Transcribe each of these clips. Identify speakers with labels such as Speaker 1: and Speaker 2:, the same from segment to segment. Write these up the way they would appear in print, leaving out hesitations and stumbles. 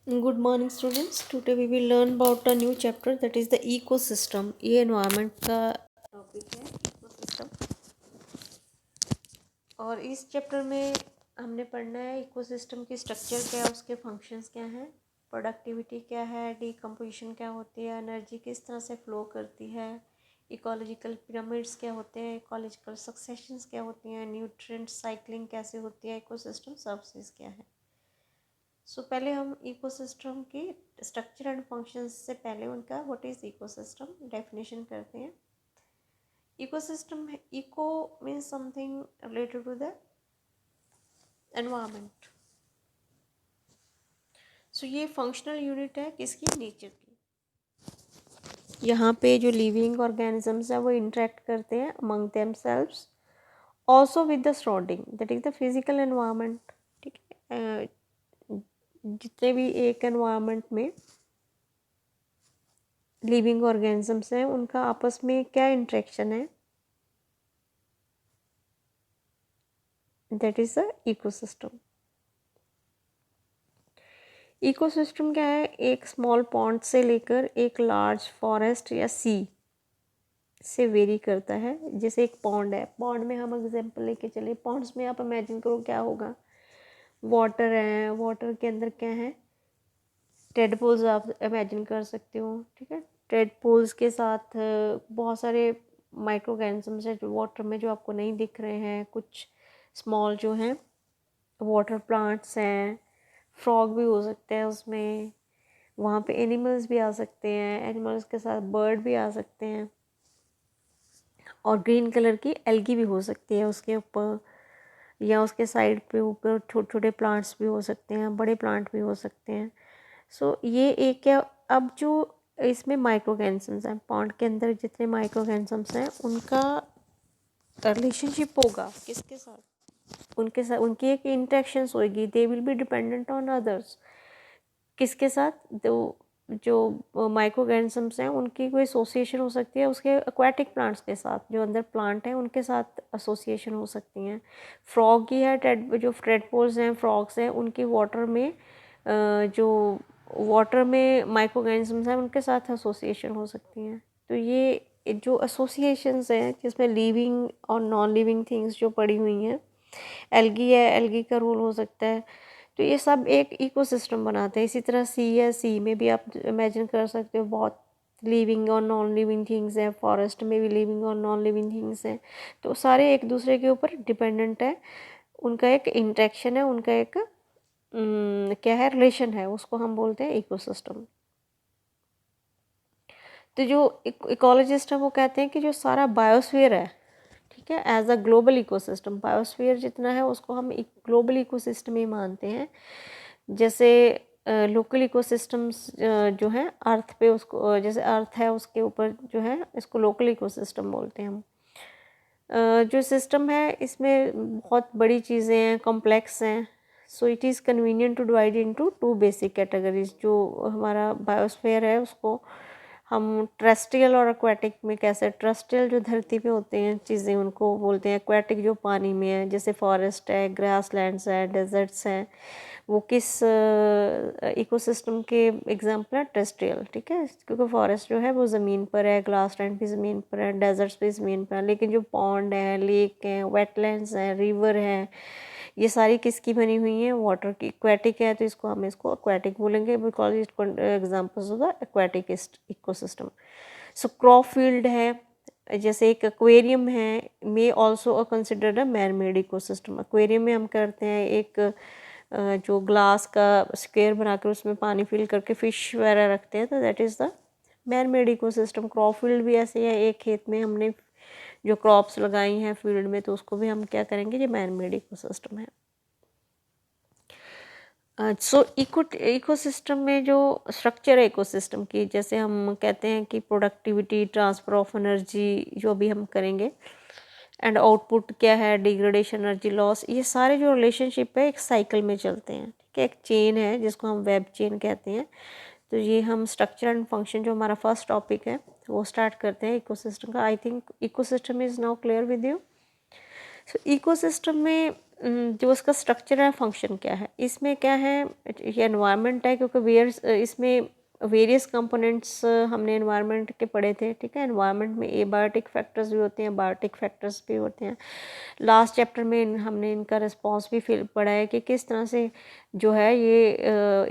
Speaker 1: Good morning students. Today we will learn about a new chapter that is the ecosystem. ये environment का topic है ecosystem और इस chapter में हमने पढ़ना है इकोसिस्टम की स्ट्रक्चर क्या है, उसके फंक्शंस क्या हैं, प्रोडक्टिविटी क्या है, डिकम्पोजिशन क्या होती है, एनर्जी किस तरह से फ्लो करती है, इकोलॉजिकल पिरामिड्स क्या होते हैं, इकोलॉजिकल सक्सेशंस क्या होती हैं, न्यूट्रिएंट साइक्लिंग कैसे होती है, इकोसिस्टम सर्विसेज क्या है। पहले हम इकोसिस्टम की स्ट्रक्चर एंड फंक्शंस से पहले उनका व्हाट इज इकोसिस्टम डेफिनेशन करते हैं। इकोसिस्टम है, eco means something related to the environment. ये फंक्शनल यूनिट है किसकी, नेचर की। यहाँ पे जो लिविंग ऑर्गेनिजम्स हैं वो इंटरेक्ट करते हैं among themselves also with the surrounding that is the physical environment. ठीक है, जितने भी एक एनवायरनमेंट में लिविंग ऑर्गेनिजम्स हैं उनका आपस में क्या इंटरेक्शन है, that is the ecosystem. Ecosystem क्या है, एक स्मॉल पॉन्ड से लेकर एक लार्ज फॉरेस्ट या सी से वेरी करता है। जैसे एक पॉन्ड है, पॉन्ड में हम एग्जांपल लेके चले, पॉन्ड्स में आप इमेजिन करो क्या होगा, वाटर है, वाटर के अंदर क्या है, टेडपोल्स आप इमेजिन कर सकते हो। ठीक है, टेडपोल्स के साथ बहुत सारे माइक्रो ऑर्गेनिजम्स हैं जो वाटर में जो आपको नहीं दिख रहे हैं, कुछ स्मॉल जो हैं वाटर प्लांट्स हैं, फ्रॉग भी हो सकते हैं उसमें, वहाँ पे एनिमल्स भी आ सकते हैं, एनिमल्स के साथ बर्ड भी आ सकते हैं, और ग्रीन कलर की एल्गी भी हो सकती है उसके ऊपर, या उसके साइड पे ऊपर छोटे छोटे प्लांट्स भी हो सकते हैं, बड़े प्लांट भी हो सकते हैं। ये एक क्या, अब जो इसमें माइक्रो ऑर्गेनिजम्स हैं, पॉन्ड के अंदर जितने माइक्रो ऑर्गेनिजम्स हैं उनका रिलेशनशिप होगा किसके साथ, उनके साथ उनकी एक इंटरेक्शंस होगी, they will be dependent on others. किसके साथ, तो जो माइक्रो ऑर्गेनिजम्स हैं उनकी कोई एसोसिएशन हो सकती है उसके एक्वाटिक प्लांट्स के साथ, जो अंदर प्लांट हैं उनके साथ एसोसिएशन हो सकती हैं। फ्रॉग की है, जो टेडपोल्स हैं, फ्रॉग्स हैं, उनकी वाटर में जो वाटर में माइक्रो ऑर्गेनिजम्स हैं उनके साथ एसोसिएशन हो सकती हैं। तो ये जो एसोसिएशंस हैं जिसमें लिविंग और नॉन लिविंग थिंग्स जो पड़ी हुई हैं, एल्गी है, एल्गी का रोल हो सकता है, तो ये सब एक इकोसिस्टम बनाते हैं। इसी तरह सी है, सी में भी आप इमेजिन कर सकते हो बहुत लिविंग और नॉन लिविंग थिंग्स हैं, फॉरेस्ट में भी लिविंग और नॉन लिविंग थिंग्स हैं, तो सारे एक दूसरे के ऊपर डिपेंडेंट है, उनका एक इंटरेक्शन है, उनका एक क्या है, रिलेशन है, उसको हम बोलते हैं इकोसिस्टम। तो जो इकोलॉजिस्ट है वो कहते हैं कि जो सारा बायोस्फीयर है, ठीक है, as a global ecosystem, biosphere जितना है उसको हम एक ग्लोबल इकोसिस्टम ही मानते हैं। जैसे लोकल इकोसिस्टम्स जो हैं अर्थ पे, उसको जैसे अर्थ है उसके ऊपर जो है, इसको लोकल इकोसिस्टम बोलते हैं हम। जो सिस्टम है इसमें बहुत बड़ी चीज़ें हैं, कॉम्प्लेक्स हैं, so it is convenient to divide into two basic categories. जो हमारा बायोस्फीयर है उसको हम टेरेस्ट्रियल और एक्वाटिक में कैसे, टेरेस्ट्रियल जो धरती पे होते हैं चीज़ें उनको बोलते हैं, एक्वाटिक जो पानी में है, जैसे फॉरेस्ट है, ग्रासलैंड्स है, डेजर्ट्स हैं, वो किस इकोसिस्टम के एग्जाम्पल है, टेरेस्ट्रियल। ठीक है, क्योंकि फॉरेस्ट जो है वो ज़मीन पर है, ग्रासलैंड भी ज़मीन पर है, डेजर्ट्स भी ज़मीन पर है, लेकिन जो पॉन्ड है, लेक हैं, वेटलैंड्स हैं, रिवर हैं, ये सारी किसकी बनी हुई हैं, वाटर की। एक्वाटिक है तो इसको एक्वाटिक बोलेंगे, because it examples of the aquatic ecosystem. Crop field है, जैसे एक एक्वेरियम है, may also considered a man made ecosystem. Aquarium में हम करते हैं एक जो ग्लास का स्क्वायर बनाकर उसमें पानी फिल करके फिश वगैरह रखते हैं, तो that is the man made ecosystem. Crop field भी ऐसे है, एक खेत में हमने जो क्रॉप्स लगाई हैं फील्ड में, तो उसको भी हम क्या करेंगे, ये मैन मेड इकोसिस्टम है। इकोसिस्टम में जो स्ट्रक्चर है इकोसिस्टम की, जैसे हम कहते हैं कि प्रोडक्टिविटी, ट्रांसफर ऑफ एनर्जी जो भी हम करेंगे, एंड आउटपुट क्या है, डिग्रेडेशन, एनर्जी लॉस, ये सारे जो रिलेशनशिप है एक साइकिल में चलते हैं। ठीक है, एक चेन है जिसको हम वेब चेन कहते हैं। तो ये हम स्ट्रक्चर एंड फंक्शन जो हमारा फर्स्ट टॉपिक है वो स्टार्ट करते हैं इकोसिस्टम का। I think ecosystem is now clear with you. Ecosystem में जो उसका स्ट्रक्चर है, फंक्शन क्या है, इसमें क्या है, ये एनवायरनमेंट है, क्योंकि इसमें वेरियस कंपोनेंट्स हमने एनवायरनमेंट के पढ़े थे, ठीक है। एनवायरनमेंट में एबायोटिक फैक्टर्स भी होते हैं, बायोटिक फैक्टर्स भी होते हैं। लास्ट चैप्टर में हमने इनका रिस्पॉन्स भी पढ़ा है कि किस तरह से जो है ये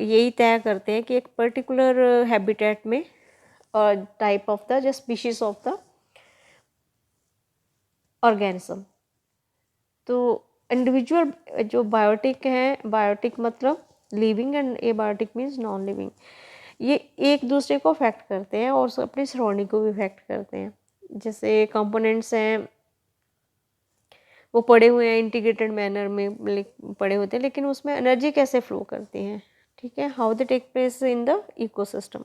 Speaker 1: यही तय करते हैं कि एक पर्टिकुलर हैबिटेट में टाइप ऑफ द जो स्पीशीज ऑफ द ऑर्गेनिज्म। तो इंडिविजुअल जो बायोटिक है, बायोटिक मतलब living and abiotic means non living, ये एक दूसरे को अफेक्ट करते हैं और अपनी सराउंडिंग को भी अफेक्ट करते हैं। जैसे कंपोनेंट्स हैं वो पड़े हुए हैं इंटीग्रेटेड मैनर में पड़े होते हैं, लेकिन उसमें एनर्जी कैसे फ्लो करती हैं, ठीक है, how they take place in the ecosystem.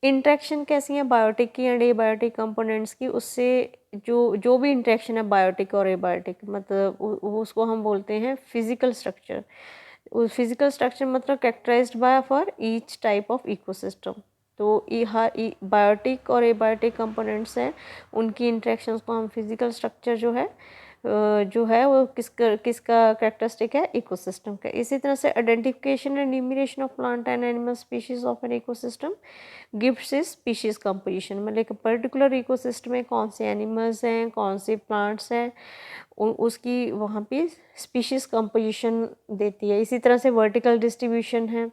Speaker 1: Interaction कैसी है बायोटिक की एंड एबायोटिक कंपोनेंट्स की, उससे जो भी इंटरेक्शन है बायोटिक और एबायोटिक, मतलब उसको हम बोलते हैं फिजिकल स्ट्रक्चर। फिजिकल स्ट्रक्चर मतलब characterized by for each type of ecosystem. तो हर बायोटिक और एबायोटिक कंपोनेंट्स हैं, उनकी इंटरेक्शंस को हम फिजिकल स्ट्रक्चर जो है वो किसका कैरेक्टरिस्टिक है, इकोसिस्टम का। इसी तरह से identification and numeration of plant and animal species of an ecosystem gives is species composition. मतलब एक पर्टिकुलर इकोसिस्टम में कौन से एनिमल्स हैं, कौन से प्लांट्स हैं, उसकी वहाँ पे स्पीशीज कंपोजिशन देती है। इसी तरह से वर्टिकल डिस्ट्रीब्यूशन है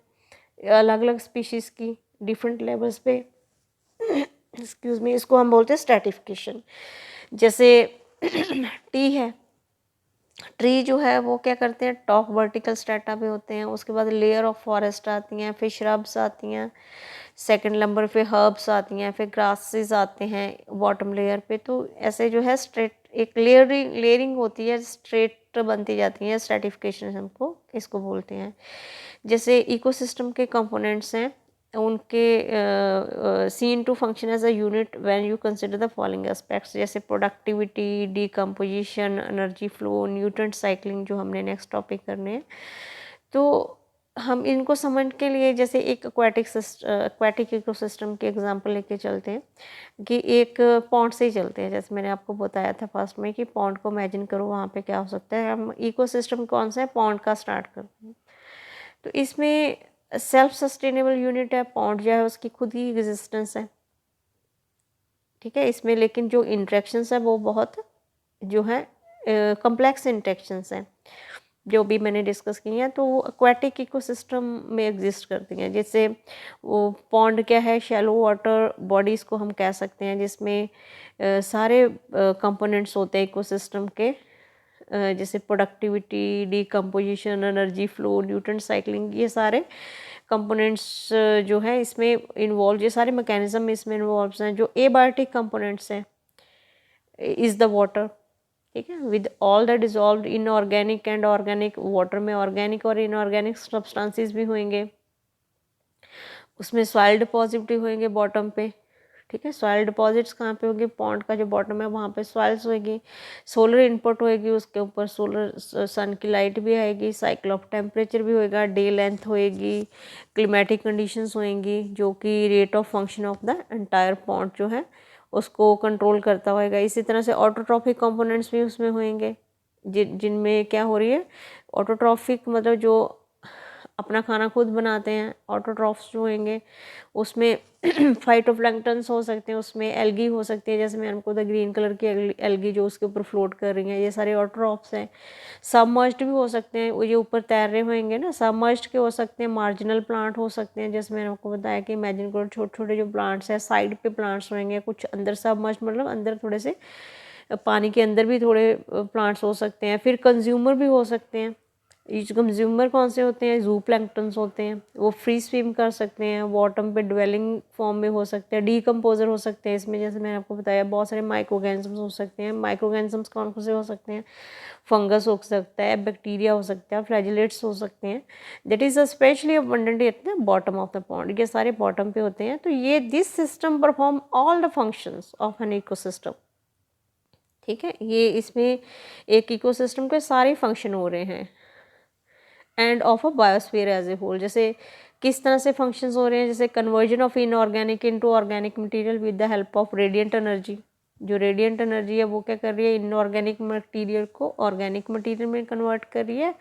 Speaker 1: अलग अलग स्पीशीज़ की डिफरेंट लेवल्स पे, एक्सक्यूज़ मी, इसको हम बोलते हैं स्ट्रैटिफिकेशन। जैसे टी है, ट्री जो है वो क्या करते हैं, टॉप वर्टिकल स्ट्रेटा पे होते हैं, उसके बाद लेयर ऑफ फॉरेस्ट आती हैं, फिर श्रब्स आती हैं, सेकंड नंबर पे हर्ब्स आती हैं, फिर ग्रासेस आते हैं बॉटम लेयर पे। तो ऐसे जो है स्ट्रेट एक लेयरिंग होती है, स्ट्रेट बनती जाती है, स्ट्रैटिफिकेशन हमको इसको बोलते हैं। जैसे इकोसिस्टम के कंपोनेंट्स हैं, उनके seen to function as a unit when you consider the following aspects, जैसे productivity, decomposition, energy flow, nutrient cycling, जो हमने नेक्स्ट टॉपिक करने हैं। तो हम इनको समझ के लिए जैसे एक एक्वाटिक इकोसिस्टम के एग्जांपल लेके चलते हैं कि एक पॉन्ड से ही चलते हैं। जैसे मैंने आपको बताया था फर्स्ट में कि पॉन्ड को इमेजिन करो, वहाँ पे क्या हो सकता है। हम इकोसिस्टम कौन सा है, पॉन्ड का स्टार्ट करते हैं। तो इसमें सेल्फ सस्टेनेबल यूनिट है पॉन्ड, जो है उसकी खुद ही एग्जिस्टेंस है, ठीक है। इसमें लेकिन जो इंट्रैक्शंस है वो बहुत जो है कॉम्प्लेक्स इंट्रैक्शंस हैं, जो भी मैंने डिस्कस की हैं, तो वो एक्वाटिक इकोसिस्टम में एग्जिस्ट करती हैं। जैसे वो पॉन्ड क्या है, शैलो वाटर बॉडीज़ को हम कह सकते हैं, जिसमें सारे कंपोनेंट्स होते हैं इकोसिस्टम के, जैसे productivity, decomposition, energy flow, nutrient cycling, ये सारे कंपोनेंट्स जो है इसमें इन्वॉल्व, ये सारे मैकेनिज्म इसमें इन्वॉल्व हैं। जो एबायोटिक कंपोनेंट्स हैं इज़ द वाटर, ठीक है, with all the dissolve inorganic and organic. Water में ऑर्गेनिक और इनऑर्गेनिक सब्सटेंसेस भी होंगे, उसमें सॉइल डिपॉजिट भी होंगे बॉटम पे, ठीक है। सॉइल डिपॉजिट्स कहाँ पे होंगे, पॉन्ड का जो बॉटम है वहाँ पे सॉइल्स होगी, सोलर इनपुट होएगी, उसके ऊपर सोलर सन की लाइट भी आएगी, साइकिल ऑफ टेम्परेचर भी होएगा, डे लेंथ होएगी, क्लिमेटिक कंडीशंस होएंगी, जो कि rate of function of the entire pond जो है उसको कंट्रोल करता होएगा। इसी तरह से ऑटोट्रॉफिक कंपोनेंट्स भी उसमें होंगे, जिनमें क्या हो रही है, ऑटोट्रॉफिक मतलब जो अपना खाना खुद बनाते हैं, ऑटोट्रॉफ्स जो होंगे उसमें फाइटोप्लैंक्टन्स हो सकते हैं, उसमें एल्गी हो सकती है, जैसे मैं आपको द ग्रीन कलर की एल्गी जो उसके ऊपर फ्लोट कर रही हैं, ये सारे ऑटोट्रॉफ्स हैं। सबमर्ज्ड भी हो सकते हैं, वो ये ऊपर तैर रहे होंगे ना, सबमर्ज्ड के हो सकते हैं, मार्जिनल प्लांट हो सकते हैं, जैसे मैंने आपको बताया कि इमेजिन करो छोटे छोटे जो प्लांट्स हैं साइड पे प्लांट्स होंगे, कुछ अंदर सबमर्ज्ड मतलब अंदर थोड़े से पानी के अंदर भी थोड़े प्लांट्स हो सकते हैं। फिर कंज्यूमर भी हो सकते हैं। ये कंज्यूमर कौन से होते हैं, जू प्लैंक्टन्स होते हैं, वो फ्री स्विम कर सकते हैं, बॉटम पे ड्वेलिंग फॉर्म में हो सकते हैं, डीकम्पोजर हो सकते हैं। इसमें जैसे मैंने आपको बताया बहुत सारे माइक्रोऑर्गेनिजम्स हो सकते हैं। माइक्रोऑर्गेनिजम्स कौन कौन से हो सकते हैं, फंगस हो सकता है, बैक्टीरिया हो सकता है, फ्लैजिलेट्स हो सकते हैं, that is specially abundant at the bottom of the pond. ये सारे बॉटम पे होते हैं। तो ये this system perform all the functions of an ecosystem, ठीक है। ये इसमें एक इकोसिस्टम के सारे फंक्शन हो रहे हैं end of a biosphere as a whole. जैसे किस तरह से फंक्शंस हो रहे हैं, जैसे conversion of inorganic into organic material with the help of radiant energy, जो रेडिएंट एनर्जी है वो क्या कर रही है, इनऑर्गेनिक मटेरियल को ऑर्गेनिक मटेरियल में कन्वर्ट कर रही है।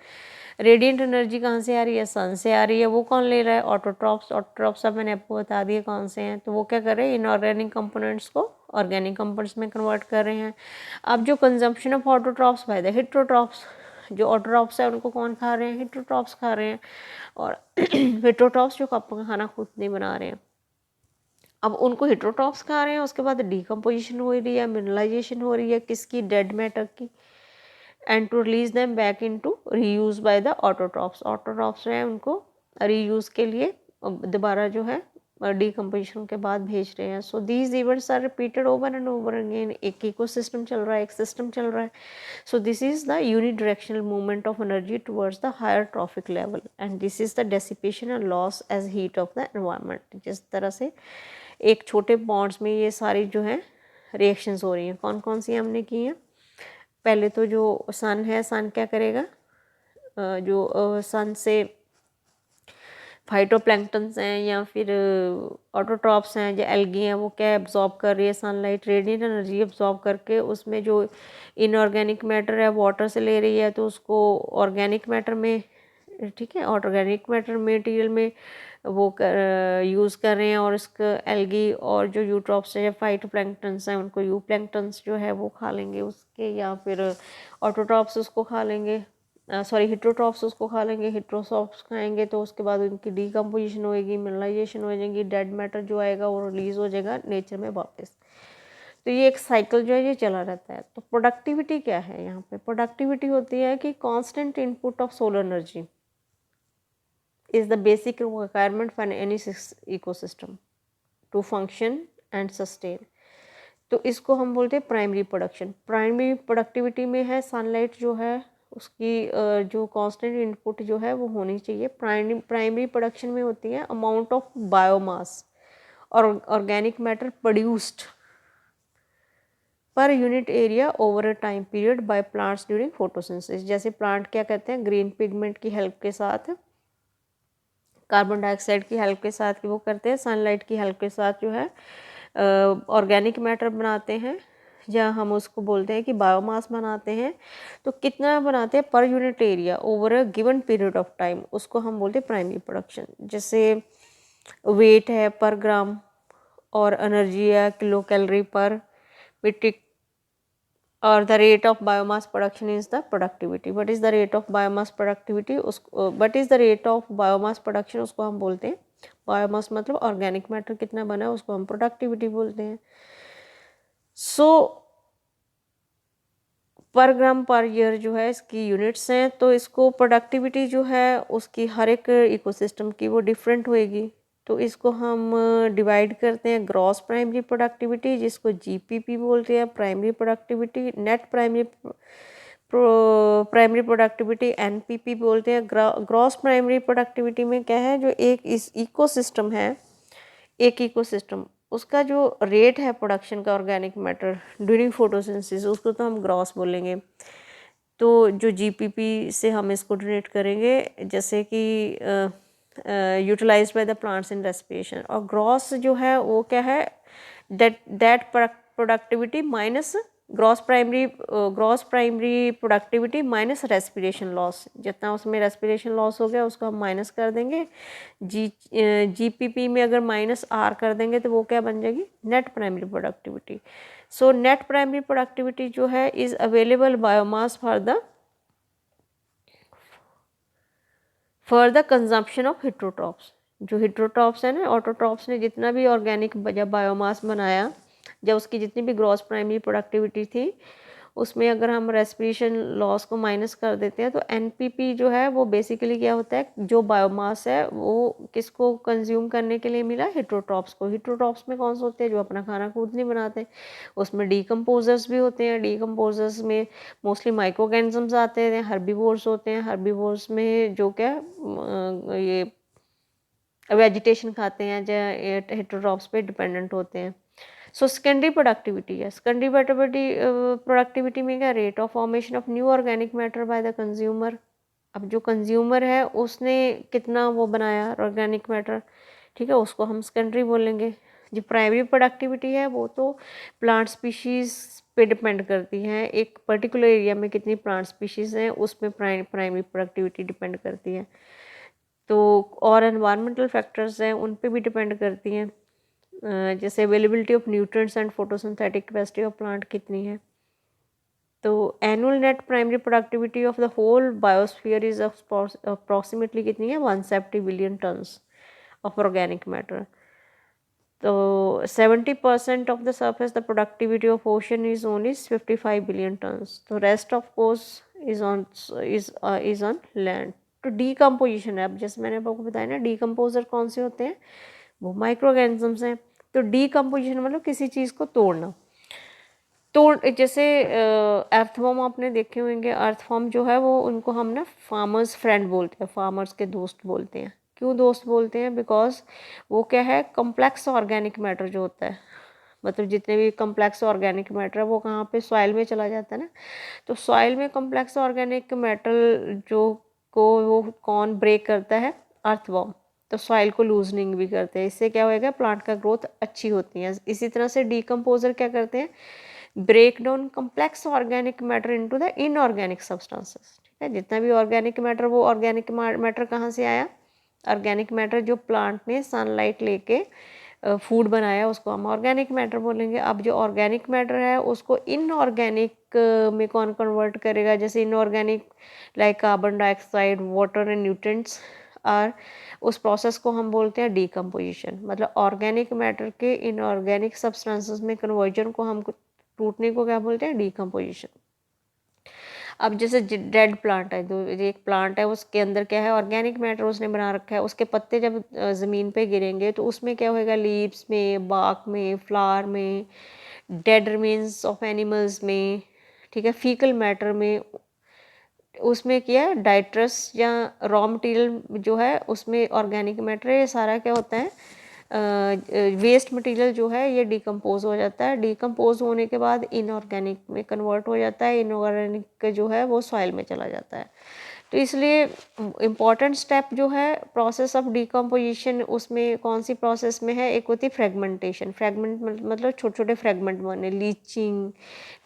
Speaker 1: रेडिएंट एनर्जी कहाँ से आ रही है, सन से आ रही है। वो कौन ले रहा है, ऑटोट्रॉप्स। ऑटोट्रॉप्स अब मैंने आपको बता दिए कौन से हैं। तो वो क्या कर रहे हैं, इनऑर्गेनिक कंपोनेंट्स को ऑर्गेनिक कंपोनेंट्स में कन्वर्ट कर रहे हैं। अब जो consumption of autotrophs by the heterotrophs, जो ऑटोट्रॉप्स है उनको कौन खा रहे हैं, हेटेरोट्रॉप्स खा रहे हैं। और हेटेरोट्रॉप्स जो अपना खाना खुद नहीं बना रहे हैं, अब उनको हेटेरोट्रॉप्स खा रहे हैं। उसके बाद डिकम्पोजिशन हो रही है, मिनरलाइजेशन हो रही है किसकी, डेड मैटर की, and to release them back into reuse by the autotrophs. Autotrophs हैं उनको रीयूज के लिए दोबारा जो है डिकम्पोजिशन के बाद भेज रहे हैं। So these events are repeated over and over again. एक इकोसिस्टम चल रहा है, एक सिस्टम चल रहा है। So this is the unidirectional movement of energy towards the higher trophic level, and this is the dissipation and loss as heat of the environment. जिस तरह से एक छोटे पॉन्ड्स में ये सारी जो है रिएक्शंस हो रही हैं, कौन कौन सी हमने की हैं। पहले तो जो सन है, सन क्या करेगा, जो सन से फाइटोप्लैंक्टन्स हैं या फिर ऑटोट्रॉप्स हैं, जो एल्गी हैं, वो क्या एब्जॉर्ब कर रही है, सनलाइट रेडिएंट एनर्जी एब्जॉर्ब करके उसमें जो इनऑर्गेनिक मैटर है वाटर से ले रही है, तो उसको ऑर्गेनिक मैटर में, ठीक है, ऑर्गेनिक मैटर मटेरियल में वो यूज़ कर रहे हैं। और इसका एल्गी और जो यूट्रॉप्स है, फाइटोप्लैंक्टन्स हैं, उनको यू प्लैंक्टन्स जो है वो खा लेंगे उसके, या फिर ऑटोट्रॉप्स उसको खा लेंगे, सॉरी हेटेरोट्रॉप्स उसको खा लेंगे। हेटेरोट्रॉप्स खाएंगे तो उसके बाद उनकी डिकम्पोजिशन होएगी, मिनरलाइजेशन हो जाएगी, डेड मैटर जो आएगा वो रिलीज हो जाएगा नेचर में वापस। तो ये एक साइकिल जो है ये चला रहता है। तो प्रोडक्टिविटी क्या है यहाँ पे, प्रोडक्टिविटी होती है कि constant input of solar energy is the basic requirement for any ecosystem to function and sustain। तो इसको हम बोलते हैं प्राइमरी प्रोडक्शन। प्राइमरी प्रोडक्टिविटी में है सनलाइट जो है उसकी जो कांस्टेंट इनपुट जो है वो होनी चाहिए। प्राइमरी प्रोडक्शन में होती है अमाउंट ऑफ बायोमास और organic matter produced per unit area over a time period by plants during photosynthesis. जैसे प्लांट क्या कहते हैं, ग्रीन पिगमेंट की हेल्प के साथ, कार्बन डाइऑक्साइड की हेल्प के साथ कि वो करते हैं, सनलाइट की हेल्प के साथ जो है ऑर्गेनिक मैटर बनाते हैं, या हम उसको बोलते हैं कि बायोमास बनाते हैं। तो कितना बनाते हैं per unit area over a given period of time, उसको हम बोलते हैं प्राइमरी प्रोडक्शन। जैसे वेट है पर ग्राम, और एनर्जी है किलो कैलोरी पर मीट्रिक, और the rate of biomass production is the productivity. What is the rate of biomass productivity, उसको what is the rate of biomass production उसको हम बोलते हैं, बायोमास मतलब ऑर्गेनिक मैटर कितना बना है उसको हम प्रोडक्टिविटी बोलते हैं। सो पर ग्राम पर ईयर जो है इसकी यूनिट्स हैं। तो इसको प्रोडक्टिविटी जो है उसकी हर एक इकोसिस्टम की वो डिफरेंट होएगी। तो इसको हम डिवाइड करते हैं ग्रॉस प्राइमरी प्रोडक्टिविटी, जिसको जीपीपी बोलते हैं, primary productivity, net primary productivity NPP बोलते हैं। ग्रॉस प्राइमरी प्रोडक्टिविटी में क्या है, जो एक इस इकोसिस्टम है, एक इकोसिस्टम उसका जो रेट है प्रोडक्शन का ऑर्गेनिक मैटर ड्यूरिंग फोटोसिंथेसिस, उसको तो हम ग्रॉस बोलेंगे। तो जो जीपीपी से हम इसको डोनेट करेंगे, जैसे कि utilized by the plants in respiration. और ग्रॉस जो है वो क्या है, that productivity minus gross primary productivity minus respiration loss. जितना उसमें रेस्पिरेशन लॉस हो गया उसको हम माइनस कर देंगे। जीपीपी में अगर माइनस आर कर देंगे तो वो क्या बन जाएगी, net primary productivity. So net primary productivity जो है is available biomass for the consumption of heterotrophs. जो हेटेरोट्रॉप्स है ना, ऑटोट्रॉप्स ने जितना भी ऑर्गेनिक जब बायोमास बनाया, जब उसकी जितनी भी ग्रॉस प्राइमरी प्रोडक्टिविटी थी, उसमें अगर हम रेस्पिरेशन लॉस को माइनस कर देते हैं तो एनपीपी जो है वो बेसिकली क्या होता है, जो बायोमास है वो किसको कंज्यूम करने के लिए मिला, हेटेरोट्रॉप्स को। हेटेरोट्रॉप्स में कौन से होते हैं, जो अपना खाना खुद नहीं बनाते, उसमें डीकम्पोजर्स भी होते हैं। डीकम्पोजर्स में मोस्टली माइक्रो ऑर्गेनिजम्स आते हैं, हर्बीवोर्स होते हैं। हर्बीवोर्स में जो क्या ये वेजिटेशन खाते हैं, जो हेटेरोट्रॉप्स पे डिपेंडेंट होते हैं। सो सेकेंडरी प्रोडक्टिविटी है, सेकेंडरी प्रोडक्टिविटी में क्या, rate of formation of new organic matter by the consumer. अब जो कंज्यूमर है उसने कितना वो बनाया ऑर्गेनिक मैटर, ठीक है, उसको हम सेकेंडरी बोलेंगे। जो प्राइमरी प्रोडक्टिविटी है वो तो प्लांट स्पीशीज़ पे डिपेंड करती है, एक पर्टिकुलर एरिया में कितनी प्लांट स्पीशीज़ हैं उसमें प्राइमरी प्रोडक्टिविटी डिपेंड करती है। तो और एनवायरमेंटल फैक्टर्स हैं उन पे भी डिपेंड करती हैं, जैसे availability of nutrients and photosynthetic capacity of plant कितनी है। तो annual net primary productivity of the whole biosphere is approximately कितनी है, 170 billion tons of organic matter. तो 70% of the surface the productivity of ocean is only 55 billion tons. तो rest of course is on land. तो decomposition है, अब जैसे मैंने आपको बताया ना डीकम्पोजर कौन से होते हैं, वो माइक्रो ऑर्गेनिजम्स हैं। तो डीकम्पोजिशन मतलब किसी चीज़ को तोड़ना। तो जैसे अर्थवॉर्म आपने देखे होंगे, अर्थवॉर्म जो है वो उनको हम ना फार्मर्स फ्रेंड बोलते हैं, फार्मर्स के दोस्त बोलते हैं। क्यों दोस्त बोलते हैं, बिकॉज वो क्या है, कम्प्लेक्स ऑर्गेनिक मैटर जो होता है, मतलब जितने भी कम्प्लेक्स ऑर्गेनिक मैटर है वो कहाँ पे, सॉइल में चला जाता है ना। तो सॉइल में कम्प्लेक्स ऑर्गेनिक मैटर जो को वो कौन ब्रेक करता है, अर्थवॉर्म। तो सॉइल को लूजनिंग भी करते हैं, इससे क्या होएगा, प्लांट का ग्रोथ अच्छी होती है। इसी तरह से डीकम्पोजर क्या करते हैं, break down complex organic matter into the inorganic substances. ठीक है, जितना भी ऑर्गेनिक मैटर, वो ऑर्गेनिक मैटर कहाँ से आया, ऑर्गेनिक मैटर जो प्लांट ने सनलाइट लेके फूड बनाया उसको हम ऑर्गेनिक मैटर बोलेंगे। अब जो ऑर्गेनिक मैटर है उसको इनऑर्गेनिक में कौन कन्वर्ट करेगा, जैसे inorganic like carbon dioxide, water and nutrients और उस प्रोसेस को हम बोलते हैं डीकम्पोजिशन। मतलब ऑर्गेनिक मैटर के इनऑर्गेनिक सब्सटेंसेस में कन्वर्जन को हम टूटने को क्या बोलते हैं, डीकम्पोजिशन। अब जैसे डेड प्लांट है, जो एक प्लांट है उसके अंदर क्या है, ऑर्गेनिक मैटर उसने बना रखा है, उसके पत्ते जब ज़मीन पे गिरेंगे तो उसमें क्या होएगा, लीव्स में, बाक में, फ्लावर में, डेड रिमेन्स ऑफ एनिमल्स में, ठीक है, फीकल मैटर में, उसमें क्या है डाइट्रस या रॉ मटेरियल जो है उसमें ऑर्गेनिक मैटर है, ये सारा क्या होता है, वेस्ट मटेरियल जो है ये डिकम्पोज हो जाता है। डिकम्पोज होने के बाद इनऑर्गेनिक में कन्वर्ट हो जाता है, इनऑर्गेनिक जो है वो सॉइल में चला जाता है। तो इसलिए इम्पॉर्टेंट स्टेप जो है प्रोसेस ऑफ डिकम्पोजिशन, उसमें कौन सी प्रोसेस में है, एक होती है फ्रेगमेंटेशन। फ्रेगमेंट मतलब छोटे छोटे फ्रेगमेंट बने, लीचिंग,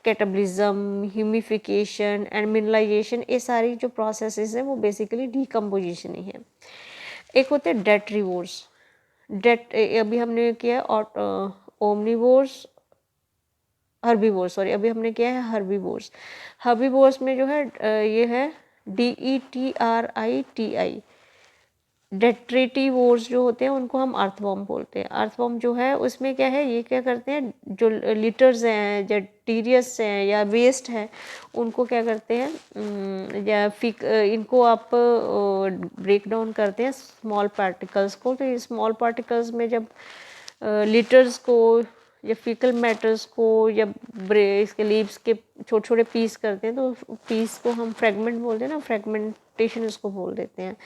Speaker 1: कैटाबलिज्म, ह्यूमिफिकेशन एंड मिनरलाइजेशन, ये सारी जो प्रोसेसेस हैं वो बेसिकली डिकम्पोजिशन ही है। एक होते हैं डेट्रीवोर्स। अभी हमने किया और ओमनीवोर्स, हर्बीवोर्स, सॉरी अभी हमने किया है हर्बीवोर्स। हर्बीवोर्स में जो है ये है DETRITI। डेट्रेटिवोर्स जो होते हैं उनको हम अर्थवॉर्म बोलते हैं। अर्थवॉर्म जो है उसमें क्या है, ये क्या करते हैं, जो लिटर्स हैं, जेटीरियस हैं या वेस्ट है, उनको क्या करते हैं, या इनको आप ब्रेक डाउन करते हैं स्मॉल पार्टिकल्स को। तो ये स्मॉल पार्टिकल्स में जब लिटर्स को या फीकल मैटर्स को या इसके लीव्स के छोटे छोटे पीस करते हैं, तो पीस को हम फ्रेगमेंट बोलते हैं ना, फ्रेगमेंटेशन इसको बोल देते हैं।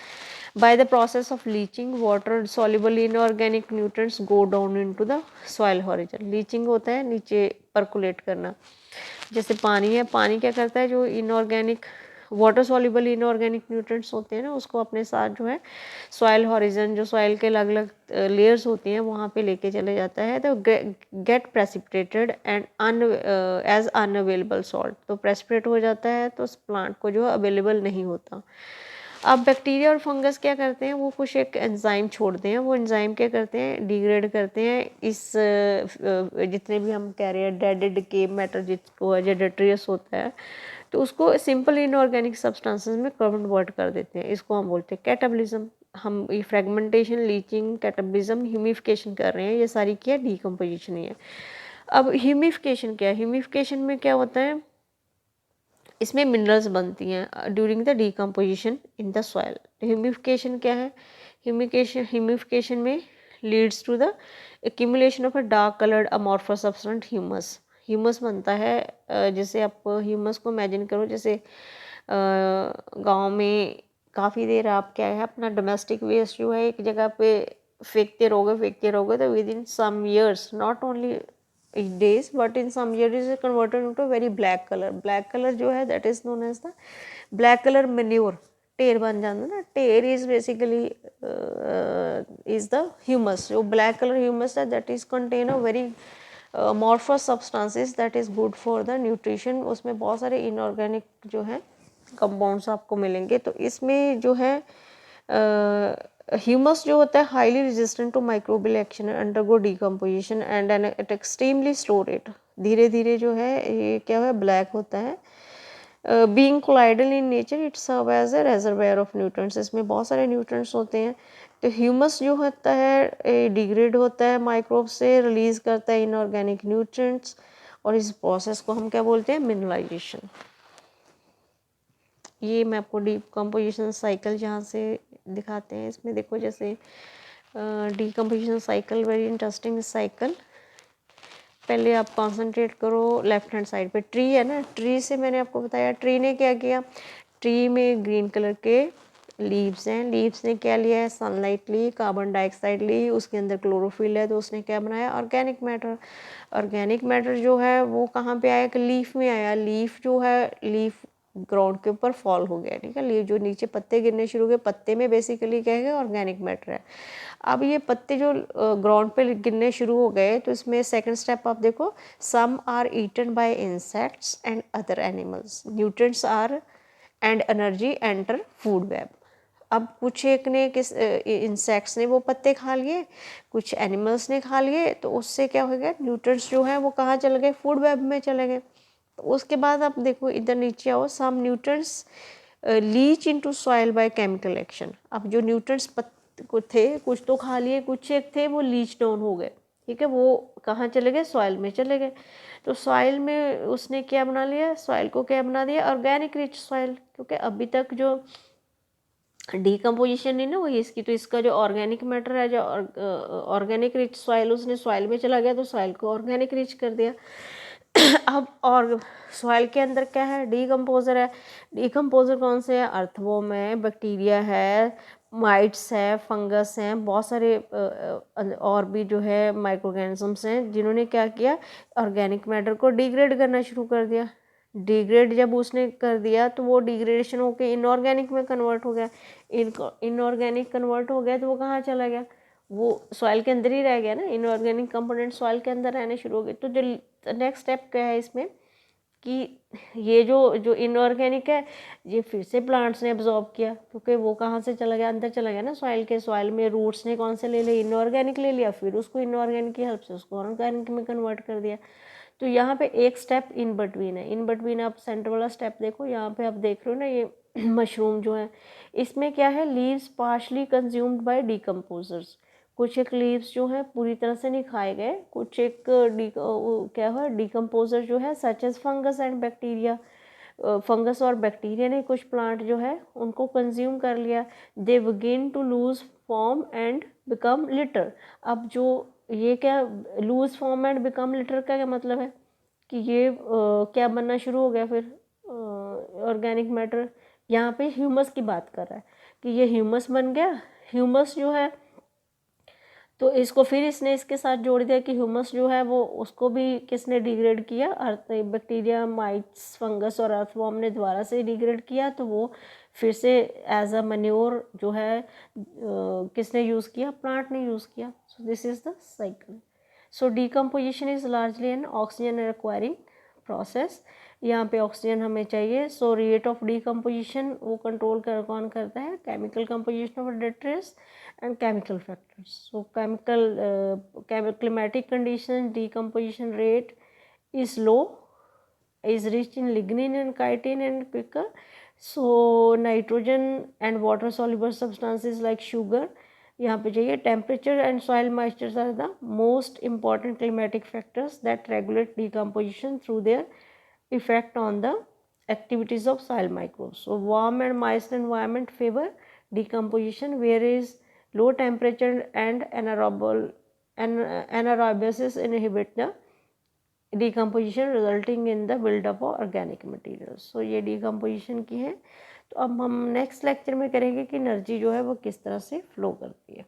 Speaker 1: By the process of leaching, water soluble inorganic nutrients go down into the soil horizon. Leaching होता है नीचे परकुलेट करना, जैसे पानी है, पानी क्या करता है, जो inorganic water soluble inorganic nutrients होते हैं ना, उसको अपने साथ जो है सॉइल हॉरिजन, जो सॉइल के अलग अलग लेयर्स होती हैं वहाँ पे लेके चले जाता है। तो get precipitated and as unavailable salt. तो प्रेसिपिटेट हो जाता है तो उस प्लांट को जो है अवेलेबल नहीं होता। अब बैक्टीरिया और फंगस क्या करते हैं, वो कुछ एक एंजाइम छोड़ते हैं, वो एंजाइम क्या करते हैं, डिग्रेड करते हैं इस जितने भी हम कह रहे हैं डेड डिके मैटर जिसको है, जो डेट्रियस होता है, तो उसको सिंपल इनऑर्गेनिक सब्सटेंसेस में कन्वर्ट कर देते हैं। इसको हम बोलते हैं कैटाबलिज्म। हम ये फ्रेगमेंटेशन, लीचिंग, कैटाबलिज्म, ह्यूमिफिकेशन कर रहे हैं, ये सारी क्या डीकम्पोजिशन ही है। अब ह्यूमिफिकेशन क्या है, ह्यूमिफिकेशन में क्या होता है, इसमें मिनरल्स बनती हैं during the decomposition in the soil. Humification क्या है, ह्यूमिफिकेशन में leads to the accumulation of a dark coloured amorphous substance humus. Humus बनता है, जैसे आप ह्यूमस को इमेजिन करो, जैसे गांव में काफ़ी देर आप क्या है अपना डोमेस्टिक वेस्ट जो है एक जगह पे फेंकते रहोगे तो within some years, not only days but in some years it is converted into a very black color जो है that is known as the black color manure। ढेर बन जाता ना, ढेर is basically is the humus. जो black colour humus है that is contain a very amorphous substances that is good for the nutrition. उसमें बहुत सारे इनऑर्गेनिक जो है कंपाउंड्स आपको मिलेंगे। तो इसमें जो है ह्यूमस जो होता है highly resistant to microbial action, undergo decomposition and an at extremely slow rate. धीरे धीरे जो है ये क्या है ब्लैक होता है। Being colloidal in nature it serve as a reservoir of nutrients. इसमें बहुत सारे न्यूट्रिएंट्स होते हैं। तो ह्यूमस जो होता है डिग्रेड होता है माइक्रोब से, रिलीज करता है इनऑर्गेनिक न्यूट्रिएंट्स, और इस प्रोसेस को हम क्या बोलते हैं मिनरलाइजेशन। ये मैं आपको डीकम्पोजिशन साइकिल जहाँ से दिखाते हैं, इसमें देखो जैसे decomposition cycle very interesting cycle. पहले आप कंसंट्रेट करो लेफ्ट हैंड साइड पे, ट्री है ना, ट्री से मैंने आपको बताया ट्री ने क्या किया, ट्री में ग्रीन कलर के लीव्स हैं, लीव्स ने क्या लिया है सनलाइट ली, कार्बन डाइऑक्साइड ली, उसके अंदर क्लोरोफिल है तो उसने क्या बनाया ऑर्गेनिक मैटर। ऑर्गेनिक मैटर जो है वो कहाँ पे आया कि लीफ में आया। लीफ जो है लीफ ग्राउंड के ऊपर फॉल हो गया, ठीक है, लीफ जो नीचे पत्ते गिरने शुरू हो गए, पत्ते में बेसिकली क्या है ऑर्गेनिक मैटर है। अब ये पत्ते जो ग्राउंड पे गिरने शुरू हो गए तो इसमें सेकंड स्टेप आप देखो, some are eaten by insects and other animals, nutrients are and energy enter food web. अब कुछ एक ने किस इंसेक्ट्स ने वो पत्ते खा लिए, कुछ एनिमल्स ने खा लिए, तो उससे क्या हो गया न्यूट्रिएंट्स जो है वो कहाँ चले गए फूड वेब में चले गए। तो उसके बाद आप देखो इधर नीचे आओ, some nutrients leach into soil by chemical action. अब जो न्यूट्रिएंट्स को थे कुछ तो खा लिए, कुछ एक थे वो लीच डाउन हो गए, ठीक है, वो कहाँ चले गए सॉइल में चले गए। तो सॉइल में उसने क्या बना लिया, सॉइल को क्या बना दिया ऑर्गेनिक रिच सॉइल, क्योंकि अभी तक जो डीकम्पोजिशन नहीं ना हुई इसकी, तो इसका जो ऑर्गेनिक मैटर है जो ऑर्गेनिक रिच सॉइल उसने सॉइल में चला गया तो सॉइल को ऑर्गेनिक रिच कर दिया। अब और सॉइल के अंदर क्या है डीकम्पोजर है। डीकम्पोजर कौन से है, अर्थवॉर्म है, बैक्टीरिया है, माइट्स है, फंगस हैं, बहुत सारे और भी जो है माइक्रो ऑर्गेनिजम्स हैं जिन्होंने क्या किया ऑर्गेनिक मैटर को डिग्रेड करना शुरू कर दिया। डिग्रेड जब उसने कर दिया तो वो डिग्रेडेशन होकर इनऑर्गेनिक में कन्वर्ट हो गया। इनऑर्गेनिक कन्वर्ट हो गया तो वो कहाँ चला गया, वो सॉइल के अंदर ही रह गया ना, इनऑर्गेनिक कंपोनेंट सॉइल के अंदर रहने शुरू हो गए। तो जो नेक्स्ट स्टेप क्या है इसमें कि ये जो इनऑर्गेनिक है ये फिर से प्लांट्स ने एब्जॉर्ब किया, क्योंकि वो कहाँ से चला गया अंदर चला गया ना सॉइल के, सॉइल में रूट्स ने कौन से ले लिया इनऑर्गेनिक ले लिया, फिर उसको इनऑर्गेनिक की हेल्प से उसको ऑर्गेनिक में कन्वर्ट कर दिया। तो यहाँ पे एक स्टेप इन बिटवीन है, इन बिटवीन आप सेंटर वाला स्टेप देखो, यहाँ पे आप देख रहे हो ना ये मशरूम जो है इसमें क्या है leaves partially consumed by decomposers. कुछ एक लीव्स जो है पूरी तरह से नहीं खाए गए, कुछ एक क्या है डिकम्पोजर जो है such as fungus and bacteria, fungus और बैक्टीरिया ने कुछ प्लांट जो है उनको कंज्यूम कर लिया। They begin to lose form and become litter. अब जो ये क्या lose form and become litter का क्या मतलब है कि ये क्या बनना शुरू हो गया फिर ऑर्गेनिक मैटर। यहाँ पे ह्यूमस की बात कर रहा है कि ये ह्यूमस बन गया। ह्यूमस जो है तो इसको फिर इसने इसके साथ जोड़ दिया कि ह्यूमस जो है वो उसको भी किसने डिग्रेड किया, अर्थ बैक्टीरिया माइट्स फंगस और अर्थवॉर्म ने दोबारा से डिग्रेड किया, तो वो फिर से एज अ मैन्योर जो है किसने यूज़ किया प्लांट ने यूज़ किया। So this is the cycle. So decomposition is largely an oxygen requiring process. यहाँ पे ऑक्सीजन हमें चाहिए। सो रेट ऑफ डीकम्पोजिशन वो कंट्रोल कौन करता है, chemical composition of detritus and chemical factors. So climatic conditions decomposition rate is low, is rich in lignin and chitin and quicker. So nitrogen and water soluble substances like sugar यहाँ पे चाहिए। temperature and soil moisture are the most important climatic factors that regulate decomposition through their effect on the activities of soil microbes. So warm and moist environment favor decomposition, whereas low temperature and anaerobiasis inhibit the decomposition resulting in the buildup of organic materials. So ये decomposition की है। तो अब हम next lecture में करेंगे कि energy जो है वो किस तरह से फ्लो करती है।